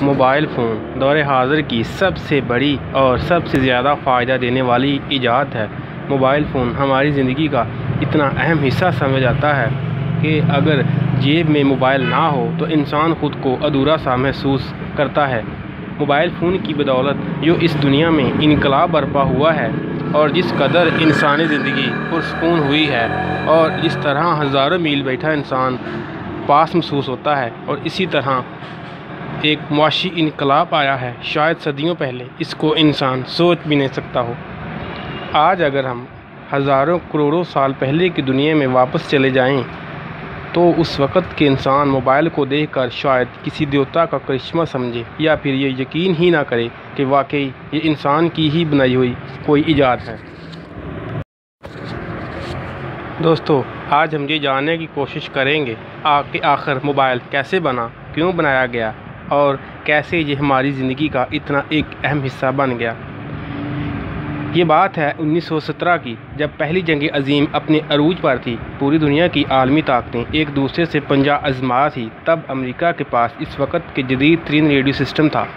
Mobile phone दौर हाज़िर की सबसे बड़ी और सबसे ज़्यादा फ़ायदा देने वाली इजाद है। मोबाइल फ़ोन हमारी ज़िंदगी का इतना अहम हिस्सा समझ आता है कि अगर जेब में मोबाइल ना हो तो इंसान ख़ुद को अधूरा सा महसूस करता है। मोबाइल फ़ोन की बदौलत जो इस दुनिया में इनकलाब बर्पा हुआ है और जिस कदर इंसानी ज़िंदगी पुरसकून हुई है और जिस तरह हज़ारों मील बैठा इंसान पास महसूस होता है और इसी तरह एक मुआशी इनकलाब आया है, शायद सदियों पहले इसको इंसान सोच भी नहीं सकता हो। आज अगर हम हज़ारों करोड़ों साल पहले की दुनिया में वापस चले जाएं, तो उस वक़्त के इंसान मोबाइल को देखकर शायद किसी देवता का करिश्मा समझे या फिर ये यकीन ही ना करे कि वाकई ये इंसान की ही बनाई हुई कोई इजाद है। दोस्तों, आज हम ये जानने की कोशिश करेंगे कि आखिर मोबाइल कैसे बना, क्यों बनाया गया और कैसे ये हमारी ज़िंदगी का इतना एक अहम हिस्सा बन गया। ये बात है 1917 की, जब पहली जंग अज़ीम अपने अरूज पर थी। पूरी दुनिया की आलमी ताकतें एक दूसरे से पंजा आज़मा थी। तब अमेरिका के पास इस वक्त के जदीद तरीन रेडियो सिस्टम था,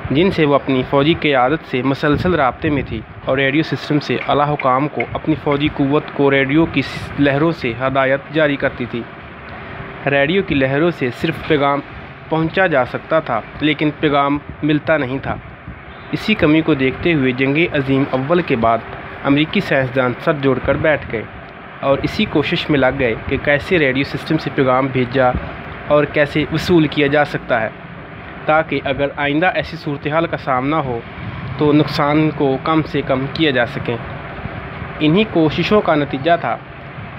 जिनसे वो अपनी फ़ौजी क़यादत से मसलसल राब्ते में थी और रेडियो सिस्टम से आला हुकाम को अपनी फ़ौजी क़ुव्वत को रेडियो की लहरों से हदायत जारी करती थी। रेडियो की लहरों से सिर्फ़ पैगाम पहुंचा जा सकता था, लेकिन पैगाम मिलता नहीं था। इसी कमी को देखते हुए जंग अज़ीम अव्वल के बाद अमेरिकी साइंसदान सर जोड़कर बैठ गए और इसी कोशिश में लग गए कि कैसे रेडियो सिस्टम से पैगाम भेजा और कैसे वसूल किया जा सकता है, ताकि अगर आइंदा ऐसी सूरत हाल का सामना हो तो नुकसान को कम से कम किया जा सके। इन्हीं कोशिशों का नतीजा था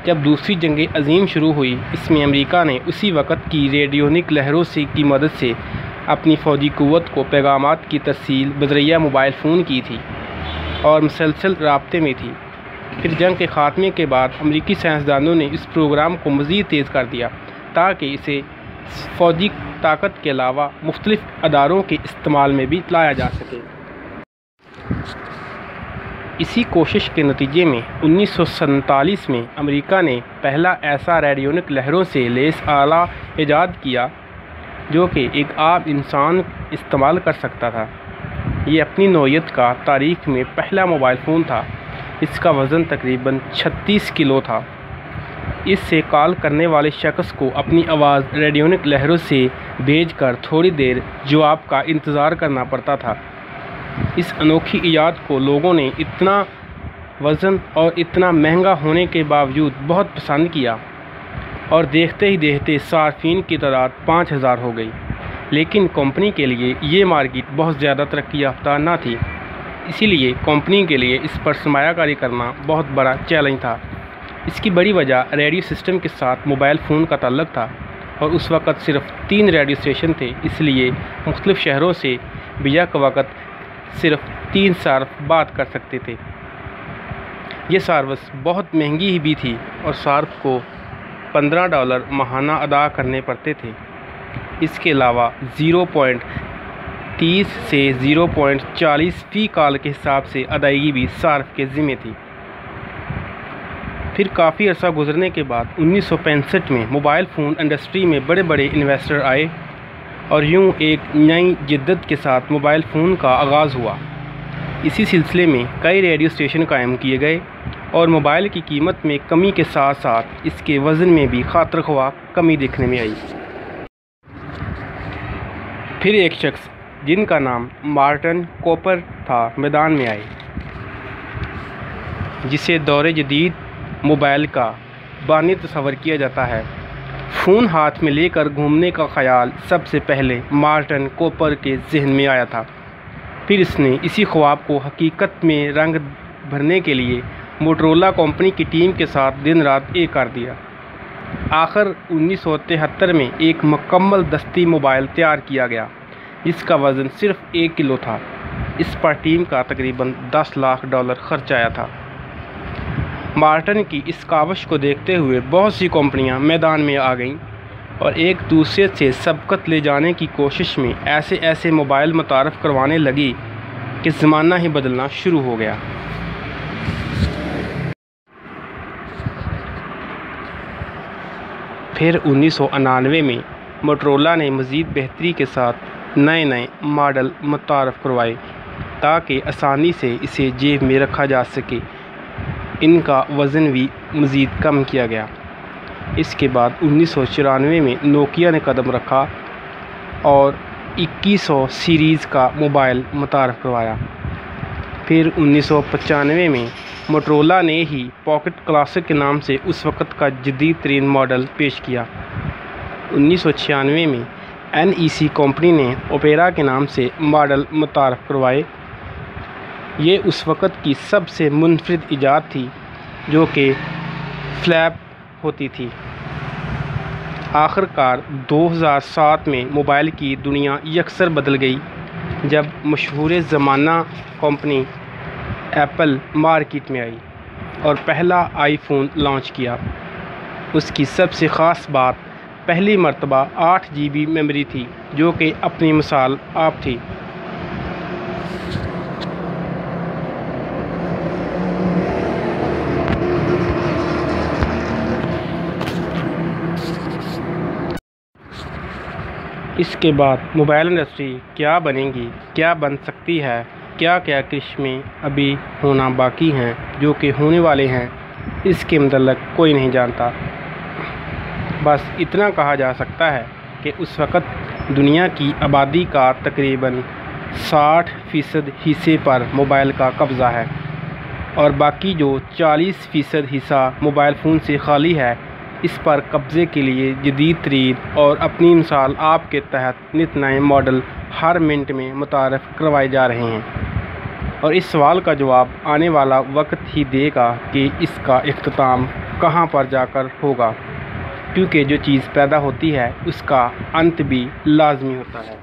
जब दूसरी जंग अज़ीम शुरू हुई। इसमें अमेरिका ने उसी वक़्त की रेडियोनिक लहरों से की मदद से अपनी फ़ौजी क़ुव्वत को पैगामात की तरसील बज़रिया मोबाइल फ़ोन की थी और मुसलसल राब्ते में थी। फिर जंग के ख़ात्मे के बाद अमेरिकी साइंसदानों ने इस प्रोग्राम को मज़ीद तेज़ कर दिया ताकि इसे फ़ौजी ताकत के अलावा मुख्तलिफ़ अदारों के इस्तेमाल में भी लाया जा सके। इसी कोशिश के नतीजे में 1947 में अमेरिका ने पहला ऐसा रेडियोनिक लहरों से लैस आला ईजाद किया जो कि एक आम इंसान इस्तेमाल कर सकता था। ये अपनी नौइयत का तारीख़ में पहला मोबाइल फ़ोन था। इसका वज़न तकरीबन 36 किलो था। इससे कॉल करने वाले शख्स को अपनी आवाज़ रेडियोनिक लहरों से भेजकर थोड़ी देर जवाब का इंतज़ार करना पड़ता था। इस अनोखी इजाद को लोगों ने इतना वज़न और इतना महंगा होने के बावजूद बहुत पसंद किया और देखते ही देखते सार्फिन की तादाद 5000 हो गई। लेकिन कंपनी के लिए ये मार्केट बहुत ज़्यादा तरक्की याफ्ता ना थी, इसीलिए कंपनी के लिए इस पर सरमायाकारी करना बहुत बड़ा चैलेंज था। इसकी बड़ी वजह रेडियो सिस्टम के साथ मोबाइल फ़ोन का ताल्लुक़ था और उस वक़्त सिर्फ़ 3 रेडियो स्टेशन थे, इसलिए मुख्तलिफ़ शहरों से बिया वक़्त सिर्फ 3 सार्फ बात कर सकते थे। ये सर्विस बहुत महंगी भी थी और सार्फ को $15 माहाना अदा करने पड़ते थे। इसके अलावा 0.30 से 0.40 फ़ी कॉल के हिसाब से अदायगी भी सार्फ के ज़िम्मे थी। फिर काफ़ी अर्सा गुजरने के बाद 1965 में मोबाइल फ़ोन इंडस्ट्री में बड़े बड़े इन्वेस्टर आए और यूं एक नई जिद्दत के साथ मोबाइल फ़ोन का आगाज़ हुआ। इसी सिलसिले में कई रेडियो स्टेशन कायम किए गए और मोबाइल की कीमत में कमी के साथ साथ इसके वज़न में भी खातिर-ख्वाह कमी देखने में आई। फिर एक शख्स जिनका नाम मार्टिन कूपर था मैदान में आए, जिसे दौरे जदीद मोबाइल का बानी तस्वर किया जाता है। फ़ोन हाथ में लेकर घूमने का ख़याल सबसे पहले मार्टिन कूपर के जहन में आया था। फिर इसने इसी ख्वाब को हकीकत में रंग भरने के लिए मोटरोला कंपनी की टीम के साथ दिन रात एक कर दिया। आखिर 1973 में एक मुकम्मल दस्ती मोबाइल तैयार किया गया जिसका वज़न सिर्फ 1 किलो था। इस पर टीम का तकरीबन $10 लाख खर्च आया था। मार्टिन की इस काविश को देखते हुए बहुत सी कंपनियां मैदान में आ गईं और एक दूसरे से सबकत ले जाने की कोशिश में ऐसे मोबाइल मुतारफ़ करवाने लगी कि ज़माना ही बदलना शुरू हो गया। फिर 1999 में मोटरोला ने मज़ीद बेहतरी के साथ नए नए मॉडल मुतारफ़ करवाए ताकि आसानी से इसे जेब में रखा जा सके। इनका वज़न भी मज़ीद कम किया गया। इसके बाद 1994 में नोकिया ने कदम रखा और 2100 सीरीज़ का मोबाइल मुतारफ़ करवाया। फिर 1995 में मोटोरोला ने ही पॉकेट क्लासिक के नाम से उस वक़्त का जदीद तरीन मॉडल पेश किया। 1996 में NEC कंपनी ने ओपेरा के नाम से मॉडल मुतारफ़ करवाए। ये उस वक़्त की सबसे मुनफरिद इजाद थी जो कि फ्लैप होती थी। आखिरकार 2007 में मोबाइल की दुनिया यकसर बदल गई जब मशहूर ज़माना कंपनी एप्पल मार्केट में आई और पहला आईफोन लॉन्च किया। उसकी सबसे ख़ास बात पहली मर्तबा 8 GB मेमोरी थी जो कि अपनी मिसाल आप थी। इसके बाद मोबाइल इंडस्ट्री क्या बनेगी, क्या बन सकती है, क्या क्या करिश्मे अभी होना बाकी हैं जो कि होने वाले हैं, इसके मतलब कोई नहीं जानता। बस इतना कहा जा सकता है कि उस वक़्त दुनिया की आबादी का तकरीबन 60% हिस्से पर मोबाइल का कब्ज़ा है और बाकी जो 40% हिस्सा मोबाइल फ़ोन से खाली है, इस पर कब्ज़े के लिए जदीद तरीन और अपनी मिसाल आपके तहत नित नए मॉडल हर मिनट में मुतारफ़ करवाए जा रहे हैं। और इस सवाल का जवाब आने वाला वक्त ही देगा कि इसका इख्तिताम कहाँ पर जाकर होगा, क्योंकि जो चीज़ पैदा होती है उसका अंत भी लाजमी होता है।